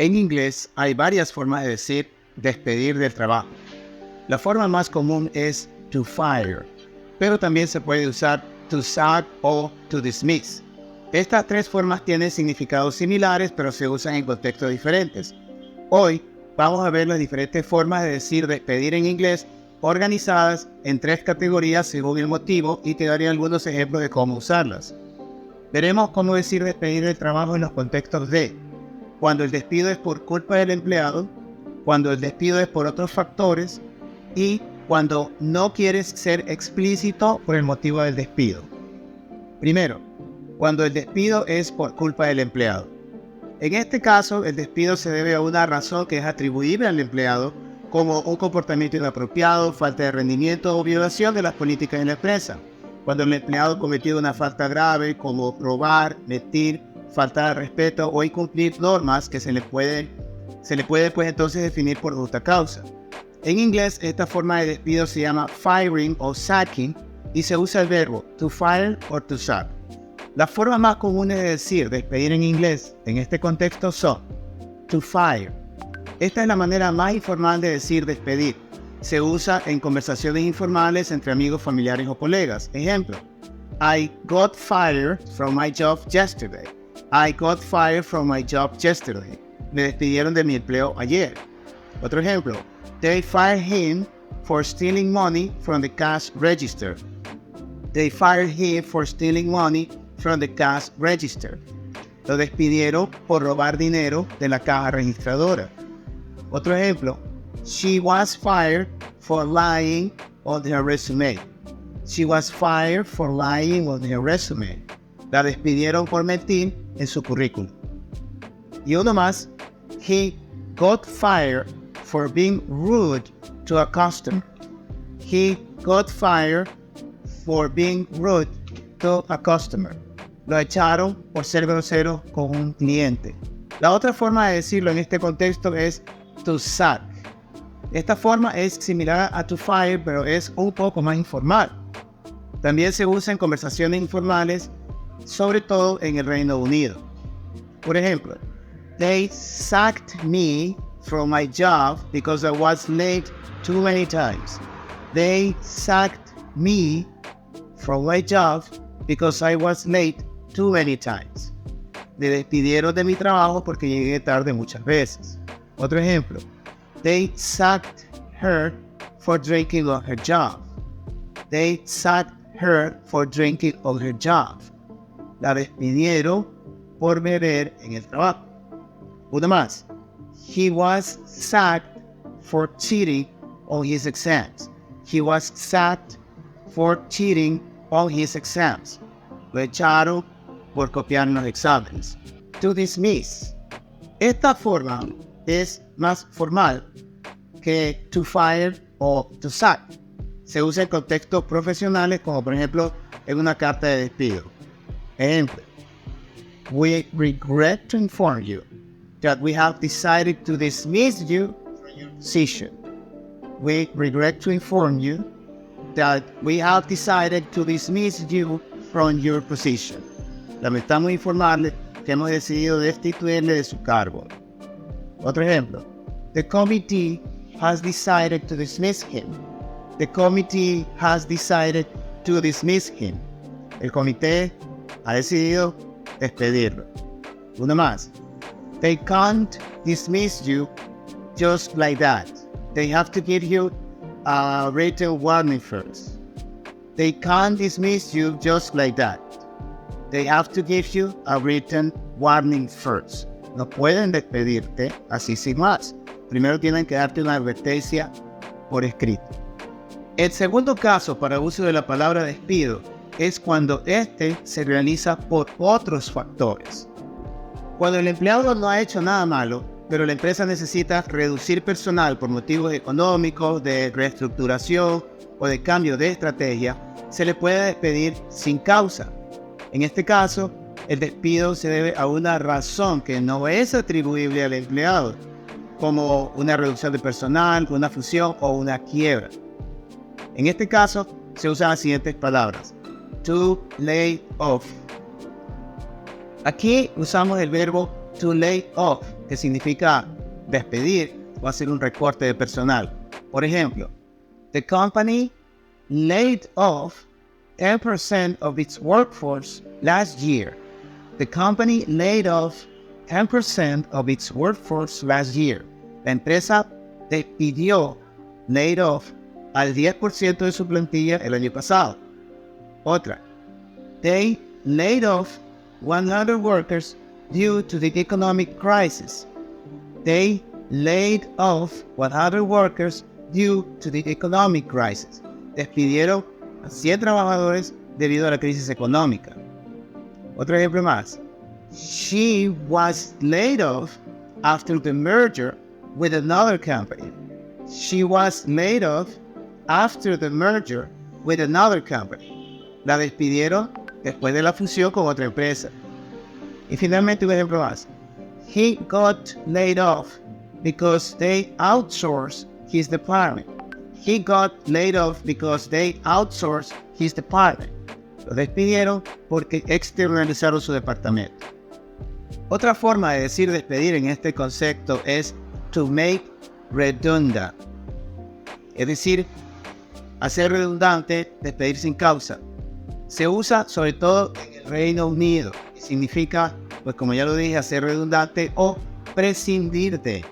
En inglés hay varias formas de decir despedir del trabajo. La forma más común es to fire, pero también se puede usar to sack o to dismiss. Estas tres formas tienen significados similares, pero se usan en contextos diferentes. Hoy vamos a ver las diferentes formas de decir despedir en inglés, organizadas en tres categorías según el motivo, y te daré algunos ejemplos de cómo usarlas. Veremos cómo decir despedir del trabajo en los contextos de cuando el despido es por culpa del empleado, cuando el despido es por otros factores y cuando no quieres ser explícito por el motivo del despido. Primero, cuando el despido es por culpa del empleado. En este caso, el despido se debe a una razón que es atribuible al empleado, como un comportamiento inapropiado, falta de rendimiento o violación de las políticas de la empresa. Cuando el empleado cometió una falta grave, como robar, mentir, faltar al respeto o incumplir normas que se le puede pues entonces definir por justa causa. En inglés, esta forma de despido se llama firing o sacking y se usa el verbo to fire o to sack. Las formas más comunes de decir despedir en inglés en este contexto son to fire. Esta es la manera más informal de decir despedir. Se usa en conversaciones informales entre amigos, familiares o colegas. Ejemplo: I got fired from my job yesterday. I got fired from my job yesterday. Me despidieron de mi empleo ayer. Otro ejemplo: They fired him for stealing money from the cash register. They fired him for stealing money from the cash register. Lo despidieron por robar dinero de la caja registradora. Otro ejemplo: She was fired for lying on her resume. She was fired for lying on her resume. La despidieron por mentir en su currículum. Y uno más: He got fired for being rude to a customer. He got fired for being rude to a customer. Lo echaron por ser grosero con un cliente. La otra forma de decirlo en este contexto es to sack. Esta forma es similar a to fire, pero es un poco más informal. También se usa en conversaciones informales, sobre todo en el Reino Unido. Por ejemplo: They sacked me from my job because I was late too many times. They sacked me from my job because I was late too many times. Me despidieron de mi trabajo porque llegué tarde muchas veces. Otro ejemplo: They sacked her for drinking on her job. They sacked her for drinking on her job. La despidieron por beber en el trabajo. Una más: He was sacked for cheating on his exams. He was sacked for cheating on his exams. Lo echaron por copiar los exámenes. To dismiss. Esta forma es más formal que to fire o to sack. Se usa en contextos profesionales, como por ejemplo en una carta de despido. Ejemplo: We regret to inform you that we have decided to dismiss you from your position. We regret to inform you that we have decided to dismiss you from your position. Lamentamos informarle que hemos decidido destituirle de su cargo. Otro ejemplo: The committee has decided to dismiss him. The committee has decided to dismiss him. El comité ha decidido despedirlo. Una más: They can't dismiss you just like that. They have to give you a written warning first. They can't dismiss you just like that. They have to give you a written warning first. No pueden despedirte así sin más. Primero tienen que darte una advertencia por escrito. El segundo caso para uso de la palabra despido es cuando este se realiza por otros factores. Cuando el empleado no ha hecho nada malo, pero la empresa necesita reducir personal por motivos económicos, de reestructuración o de cambio de estrategia, se le puede despedir sin causa. En este caso, el despido se debe a una razón que no es atribuible al empleado, como una reducción de personal, una fusión o una quiebra. En este caso, se usan las siguientes palabras: to lay off. Aquí usamos el verbo to lay off, que significa despedir o hacer un recorte de personal. Por ejemplo, the company laid off 10% of its workforce last year. The company laid off 10% of its workforce last year. La empresa despidió, laid off, al 10% de su plantilla el año pasado. Otra. They laid off 100 workers due to the economic crisis. They laid off 100 workers due to the economic crisis. Despidieron a 100 trabajadores debido a la crisis económica. Otro ejemplo más. She was laid off after the merger with another company. She was laid off after the merger with another company. La despidieron después de la fusión con otra empresa. Y finalmente un ejemplo más. He got laid off because they outsourced his department. He got laid off because they outsourced his department. Lo despidieron porque externalizaron su departamento. Otra forma de decir despedir en este concepto es to make redundant. Es decir, hacer redundante, despedir sin causa. Se usa sobre todo en el Reino Unido y significa, pues como ya lo dije, hacer redundante o prescindir de.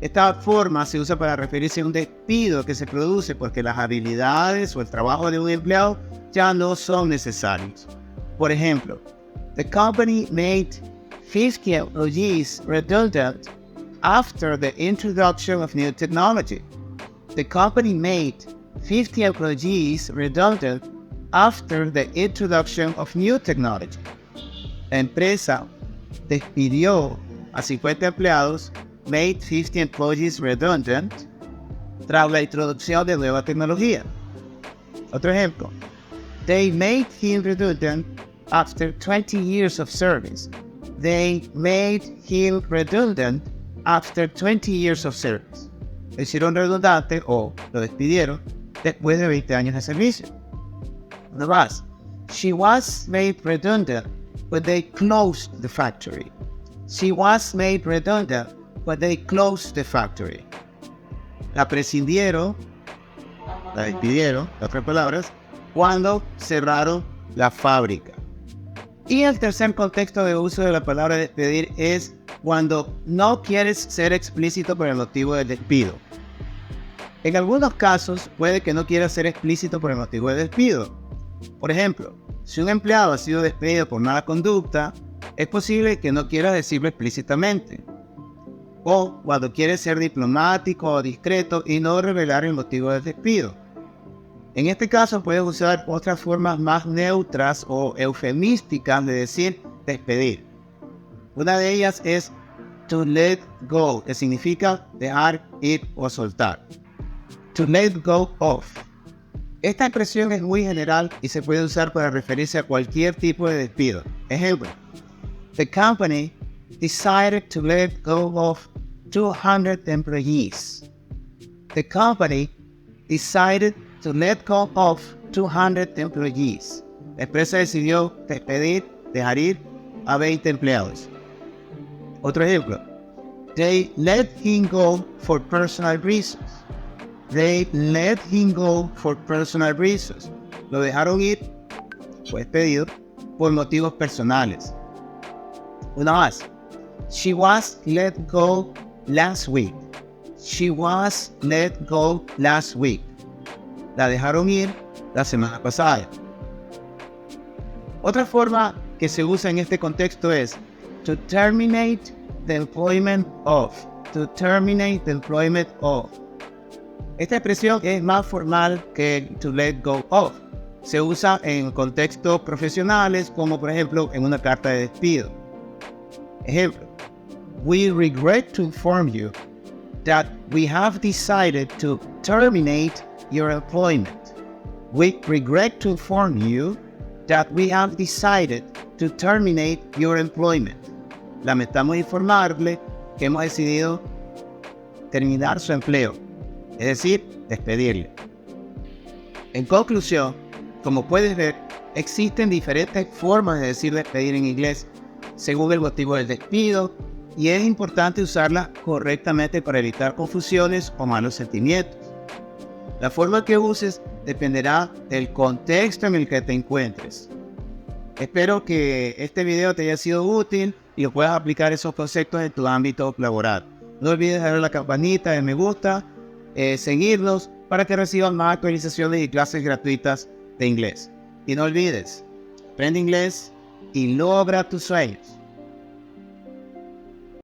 Esta forma se usa para referirse a un despido que se produce porque las habilidades o el trabajo de un empleado ya no son necesarios. Por ejemplo, the company made 50 employees redundant after the introduction of new technology. The company made 50 employees redundant after the introduction of new technology. La empresa despidió a 50 empleados, made 50 employees redundant, tras la introducción de nueva tecnología. Otro ejemplo. They made him redundant after 20 years of service. They made him redundant after 20 years of service. Lo hicieron redundante o lo despidieron después de 20 años de servicio. Una más. She was made redundant, but they closed the factory. She was made redundant, but they closed the factory. La prescindieron, la despidieron, en otras palabras, cuando cerraron la fábrica. Y el tercer contexto de uso de la palabra despedir es cuando no quieres ser explícito por el motivo del despido. En algunos casos puede que no quieras ser explícito por el motivo del despido. Por ejemplo, si un empleado ha sido despedido por mala conducta, es posible que no quieras decirlo explícitamente. O cuando quieres ser diplomático o discreto y no revelar el motivo del despido. En este caso puedes usar otras formas más neutras o eufemísticas de decir despedir. Una de ellas es to let go, que significa dejar ir o soltar. To let go of. Esta expresión es muy general y se puede usar para referirse a cualquier tipo de despido. Ejemplo, the company decided to let go of 200 employees. The company decided to let go of 200 employees. La empresa decidió despedir, dejar ir a 20 empleados. Otro ejemplo. They let him go for personal reasons. They let him go for personal reasons. Lo dejaron ir, fue despedido, por motivos personales. Una más. She was let go last week. She was let go last week. La dejaron ir la semana pasada. Otra forma que se usa en este contexto es to terminate the employment of. To terminate the employment of. Esta expresión es más formal que to let go of. Se usa en contextos profesionales como por ejemplo en una carta de despido. Ejemplo. We regret to inform you that we have decided to terminate your employment. We regret to inform you that we have decided to terminate your employment. Lamentamos informarle que hemos decidido terminar su empleo, es decir, despedirle. En conclusión, como puedes ver, existen diferentes formas de decir despedir en inglés según el motivo del despido, y es importante usarla correctamente para evitar confusiones o malos sentimientos. La forma que uses dependerá del contexto en el que te encuentres. Espero que este video te haya sido útil y que puedas aplicar esos conceptos en tu ámbito laboral. No olvides darle a la campanita de me gusta, seguirnos para que recibas más actualizaciones y clases gratuitas de inglés. Y no olvides, aprende inglés y logra tus sueños.